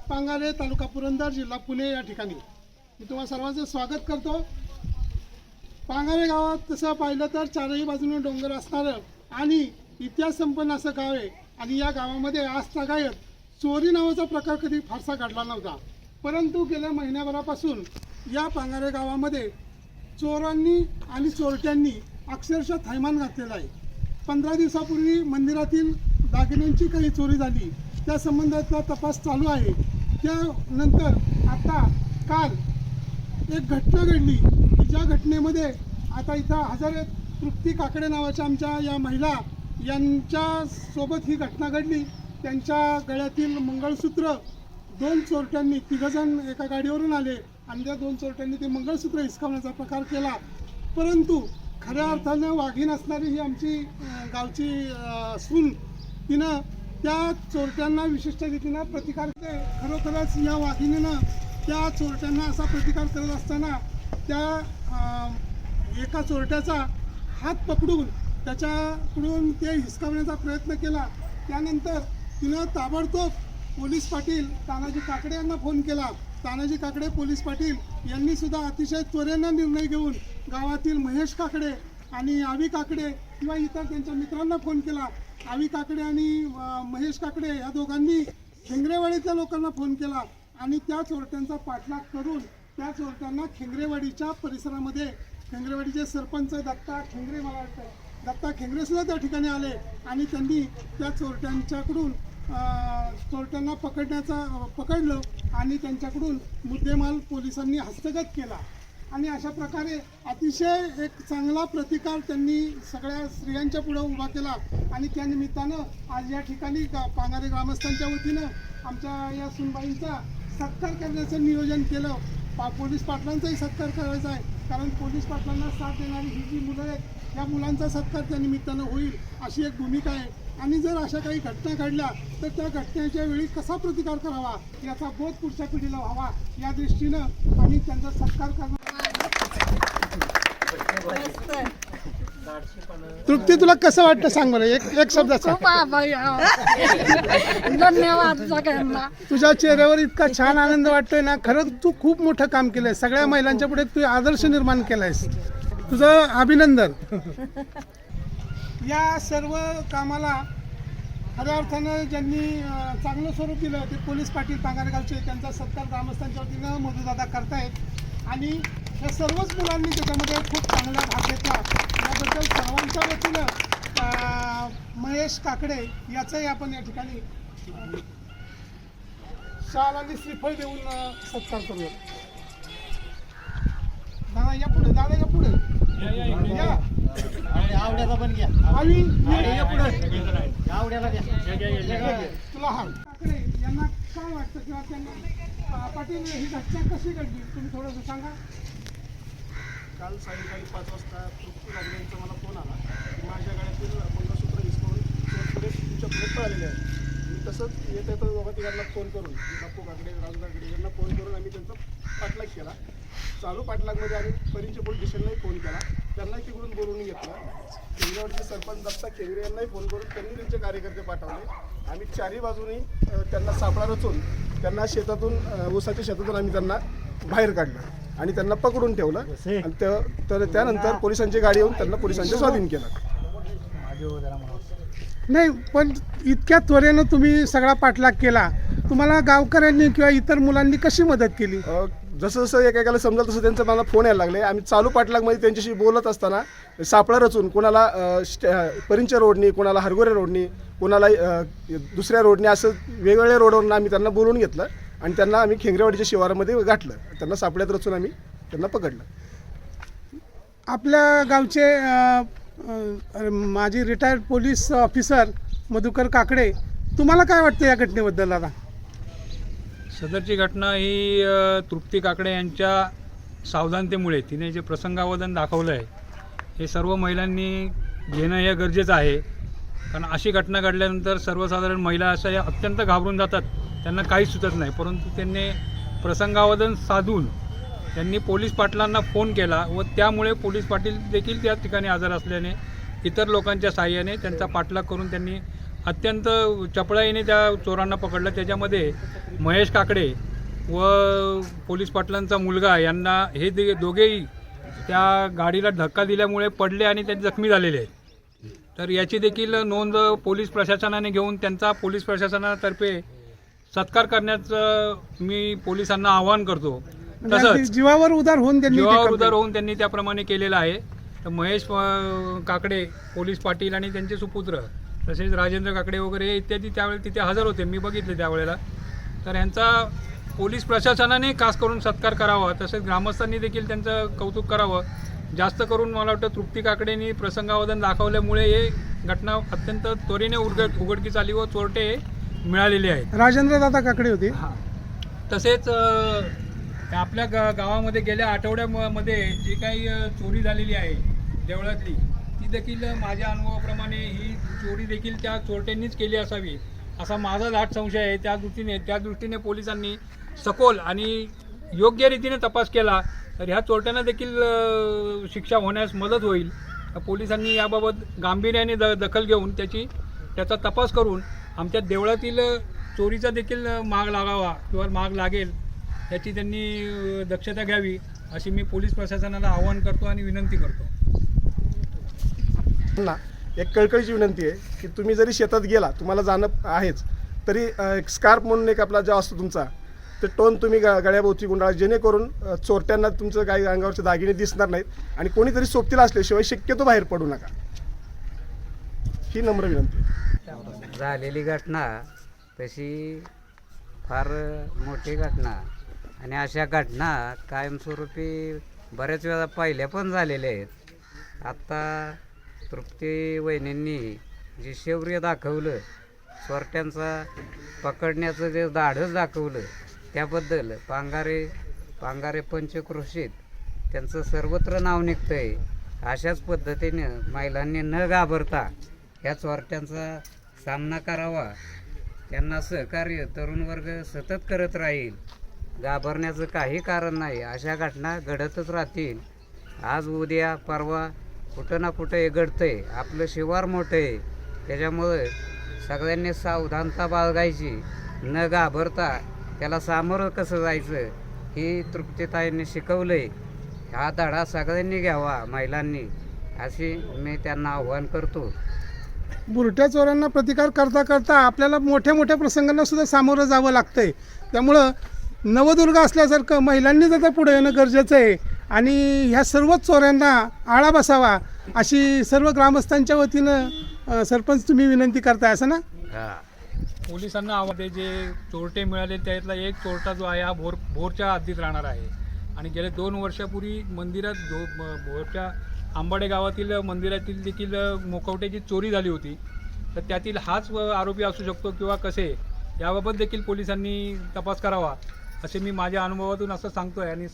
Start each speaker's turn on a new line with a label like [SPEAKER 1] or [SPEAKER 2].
[SPEAKER 1] पांगारे, तालुका पुरंदर, जिल्हा पुणे या ठिकाणी मी तुम्हा सर्वांचं स्वागत करतो। पांगारे गावात तसं पाहिलं तर चारही बाजूने डोंगर असणारं आणि इतिहास संपन्न असं गाव आहे आणि या गावामध्ये आजतागायत चोरी नावाचा प्रकार कधी फारसा घडला नव्हता, परंतु गेल्या महिन्याभरापासून या पांगारे गावामध्ये चोरांनी आणि चोरट्यांनी अक्षरशः थैमान घातलेला आहे। 15 दिवसापूर्वी मंदिरातील दागिन्यांची काही चोरी झाली, त्या संबंधातला तपास चालू आहे। त्यानंतर आता काल एक घटना घडली की ज्या घटनेमध्ये आता इथं हजर आहेत तृप्ती काकडे नावाच्या आमच्या या महिला यांच्या सोबत ही घटना घडली। त्यांच्या गळ्यातील मंगळसूत्र दोन चोरट्यांनी, तिघजण एका गाडीवरून आले आणि त्या दोन चोरट्यांनी ते मंगळसूत्र हिसकावण्याचा प्रकार केला, परंतु खऱ्या अर्थानं वाघीण असणारी ही आमची गावची सून तिनं त्या चोरट्यांना विशिष्ट रीतीनं प्रतिकार केले। खरोखरच या वाघिणीनं त्या चोरट्यांना असा प्रतिकार करत असताना त्या एका चोरट्याचा हात पकडून त्याच्याकडून ते हिसकावण्याचा प्रयत्न केला। त्यानंतर तिनं ताबडतोब पोलीस पाटील तानाजी काकडे यांना फोन केला। तानाजी काकडे पोलीस पाटील यांनी सुद्धा अतिशय त्वरेनं निर्णय घेऊन गावातील महेश काकडे आणि आवी काकडे किंवा इतर त्यांच्या मित्रांना फोन केला। आवी काकडे आणि महेश काकडे या दोघांनी खेंगरेवाडीतल्या लोकांना फोन केला आणि त्या चोरट्यांचा पाठलाग करून त्या चोरट्यांना खेंगरेवाडीच्या परिसरामध्ये खेंगरेवाडीचे सरपंच दत्ता खेंगरे, मला वाटतं दत्ता खेंगरे सुद्धा त्या ठिकाणी आले आणि त्यांनी त्या चोरट्यांच्याकडून चोरट्यांना पकडलं आणि त्यांच्याकडून मुद्देमाल पोलिसांनी हस्तगत केला आणि अशा प्रकारे अतिशय एक चांगला प्रतिकार त्यांनी सगळ्या स्त्रियांच्या पुढे उभा केला। आणि त्या निमित्तानं आज या ठिकाणी पांगारे ग्रामस्थांच्या वतीनं आमच्या या सुनबाईंचा सत्कार करण्याचं नियोजन केलं। पोलीस पाटलांचाही सत्कार करायचा आहे, कारण पोलीस पाटलांना साथ देणारी ही जी मुलं आहेत या मुलांचा सत्कार त्या निमित्तानं होईल अशी एक भूमिका आहे। आणि जर अशा काही घटना घडल्या तर त्या घटनेच्या वेळी कसा प्रतिकार करावा याचा बोध पुढच्या पिढीला व्हावा या दृष्टीनं आम्ही त्यांचा सत्कार करणार। तृप्ती, तुला कसं वाटतं सांग बरं, एक शब्दाचा।
[SPEAKER 2] धन्यवाद सगळ्यांना।
[SPEAKER 1] तुझ्या चेहऱ्यावर इतका छान आनंद वाटतोय ना, खरंच तू खूप मोठं काम केलंय, सगळ्या महिलांच्या पुढे तू आदर्श निर्माण केलायस, तुझं अभिनंदन। या सर्व कामाला खऱ्या अर्थानं ज्यांनी चांगलं स्वरूप दिलं ते पोलीस पाटील पांगारे गावचे, त्यांचा सत्कार ग्रामस्थांच्या वतीनं मधुदादा करतायत आणि या सर्वच मुलांनी त्याच्यामध्ये खूप चांगला भाग घेतला। याबद्दल सर्वांच्या वतीनं महेश काकडे याचाही आपण या ठिकाणी शाल आणि श्रीफळ देऊन सत्कार करूया। दादा या पुढे, दादा या पुढे या,
[SPEAKER 3] आवड्याला पण घ्या
[SPEAKER 1] आणि या पुढे
[SPEAKER 3] आवड्याला घ्या
[SPEAKER 1] तुला हा काकडे यांना काय वाटतं किंवा त्यांना पाटील ही घटना कशी घडली तुम्ही थोडंसं सांगा।
[SPEAKER 4] काल सायंकाळी 5 वाजता तृप्ती काकडे यांचा मला फोन आला की माझ्या गळ्यातील मंगळसूत्र हिसकावून पुढे तुमच्या पुढे पळालेले आहे। मी तसंच येत येतो बाबा तिघांना फोन करून बापू काकडे, राजू काकडे यांना फोन करून आम्ही त्यांचा पाठलाग केला। चालू पाठलागमध्ये आम्ही परिंचे पोलीस स्टेशनलाही फोन केला, त्यांनाही तिकडून बोलवून घेतलं। खेंगरेवाडीचे सरपंच दत्ता खेंगरे यांनाही फोन करून त्यांनी त्यांचे कार्यकर्ते पाठवले। आम्ही चारही बाजूनी त्यांना सापळा रचून त्यांना शेतातून ऊसाच्या शेतातून आम्ही त्यांना बाहेर काढलं आणि त्यांना पकडून ठेवलं आणि तर त्यानंतर पोलिसांची गाडी येऊन त्यांना पोलिसांच्या स्वाधीन केलं।
[SPEAKER 1] नाही, पण इतक्या त्वरेनं तुम्ही सगळा पाठलाग केला, तुम्हाला गावकऱ्यांनी किंवा इतर मुलांनी कशी मदत केली?
[SPEAKER 4] जसं जसं एकेकाला समजेल तसं त्यांचं मला फोन यायला लागले। आम्ही चालू पाठलागमध्ये त्यांच्याशी बोलत असताना सापळा रचून कोणाला परिंच्या रोडनी, कोणाला हरगोरे रोडनी, कोणाला दुसऱ्या रोडनी, असं वेगवेगळ्या रोडवरून आम्ही त्यांना बोलवून घेतलं आणि त्यांना आम्ही खेंगरेवाडीच्या शिवारामध्ये गाठलं, त्यांना सापळ्यात रचून आम्ही त्यांना पकडलं।
[SPEAKER 1] आपल्या गावचे माजी retired police officer Madhukar Kakade, तुम्हाला काय वाटतं या घटनेबद्दल? आता
[SPEAKER 5] सदरची घटना ही तृप्ती काकडे यांच्या सावधानतेमुळे तिने जे प्रसंगावधान दाखवलं आहे हे सर्व महिलांनी घेणं हे गरजेचं आहे, कारण अशी घटना घडल्यानंतर सर्वसाधारण महिला अशा या अत्यंत घाबरून जातात, त्यांना काहीच सुचत नाही, परंतु त्यांनी प्रसंगावधान साधून त्यांनी पोलीस पाटलांना फोन केला व त्यामुळे पोलीस पाटील देखील त्या ठिकाणी हजर असल्याने इतर लोकांच्या साहाय्याने त्यांचा पाठलाग करून त्यांनी अत्यंत चपळाईने त्या चोरांना पकडलं. त्याच्यामध्ये महेश काकडे व पोलीस पाटलांचा मुलगा यांना हे दोघेही त्या गाडीला धक्का दिल्यामुळे पडले आणि ते जखमी झालेले आहेत. तर याची देखील नोंद पोलीस प्रशासनाने घेऊन त्यांचा पोलीस प्रशासनातर्फे सत्कार करण्याचं मी पोलिसांना आवाहन करतो. तसंच
[SPEAKER 1] जीवावर उदार होऊन त्यांनी ते
[SPEAKER 5] जीवावर
[SPEAKER 1] काम
[SPEAKER 5] उदार होऊन त्यांनी त्याप्रमाणे केलेलं आहे. तर महेश काकडे पोलीस पाटील आणि त्यांचे सुपुत्र तसेच राजेंद्र काकडे वगैरे इत्यादी त्यावेळी तिथे हजर होते, मी बघितले त्यावेळेला. तर ह्यांचा पोलीस प्रशासनाने खास करून सत्कार करावा, तसेच ग्रामस्थांनी देखील त्यांचं कौतुक करावं. जास्त करून मला वाटतं तृप्ती काकडेंनी प्रसंगावधान दाखवल्यामुळे हे घटना अत्यंत त्वरेने उघडकीस आली व चोरटे मिळालेले आहेत.
[SPEAKER 1] राजेंद्र दादा काकडे होते.
[SPEAKER 5] तसेच आपल्या गावामध्ये गेल्या आठवड्यामध्ये जी काही चोरी झालेली आहे देवळातली, ती देखील माझ्या अनुभवाप्रमाणे ही चोरी देखील त्या चोरट्यांनीच केली असावी असा माझा दाट संशय आहे. त्या दृष्टीने पोलिसांनी सखोल आणि योग्य रीतीने तपास केला तर ह्या चोरट्यांना देखील शिक्षा होण्यास मदत होईल. पोलिसांनी याबाबत गांभीर्याने दखल घेऊन त्याचा तपास करून आमच्या देवळातील चोरीचा देखील माग लागावा किंवा माग लागेल याची त्यांनी दक्षता घ्यावी अशी मी पोलीस प्रशासनाला आवाहन करतो आणि विनंती करतो.
[SPEAKER 4] एक कळकळीची विनंती आहे की तुम्ही जरी शेतात गेला, तुम्हाला जाणं आहेच, तरी एक स्कार्फ म्हणून एक आपला जो असतो तुमचा, ते टोन तुम्ही गळ्याभोवती गुंडाळा, जेणेकरून चोरट्यांना तुमचं काही अंगावरचे दागिने दिसणार नाहीत आणि कोणीतरी सोबतीला असल्याशिवाय शक्यतो बाहेर पडू नका, ही नम्र विनंती आहे.
[SPEAKER 6] झालेली घटना तशी फार मोठी घटना आणि अशा घटना कायमस्वरूपी बऱ्याच वेळा पहिल्या पण झालेल्या आहेत. आत्ता तृप्ती वहिनींनी जे शौर्य दाखवलं, चोरट्यांचा पकडण्याचं जे धाडस दाखवलं, त्याबद्दल पांगारे पंचक्रोशीत त्यांचं सर्वत्र नाव निघतं आहे. अशाच पद्धतीनं महिलांनी न घाबरता ह्या चोरट्यांचा सामना करावा. त्यांना सहकार्य तरुण वर्ग सतत करत राहील. घाबरण्याचं काही कारण नाही. अशा घटना घडतच राहतील. आज उद्या परवा कुठं ना कुठं हे घडतंय. आपलं शिवार मोठं आहे, त्याच्यामुळं सगळ्यांनी सावधानता बाळगायची. न घाबरता त्याला सामोरं कसं जायचं ही तृप्तीताईंनी शिकवलं आहे. हा धडा सगळ्यांनी घ्यावा महिलांनी, अशी मी त्यांना आव्हान करतो.
[SPEAKER 1] बुरट्या चोरांना प्रतिकार करता करता आपल्याला मोठ्या मोठ्या प्रसंगांना सुद्धा सामोरं जावं लागतंय. त्यामुळं नवदुर्गा असल्यासारखं महिलांनी आता पुढे येणं गरजेचं आहे आणि ह्या सर्वच चोऱ्यांना आळा बसावा अशी सर्व ग्रामस्थांच्या वतीनं सरपंच तुम्ही विनंती करताय असं ना?
[SPEAKER 5] पोलिसांना आवाज जे चोरटे मिळाले त्यातला एक चोरटा जो आहे हा भोरच्या हद्दीत राहणार आहे आणि गेल्या 2 वर्षापूर्वी मंदिरात भोरच्या आंबाडे गावातील मंदिरातील देखील मुखवट्याची चोरी झाली होती. तर त्यातील हाच आरोपी असू शकतो किंवा कसे, याबाबत देखील पोलिसांनी तपास करावा असे मी माझ्या अनुभवातून असं सांगतोय. आणि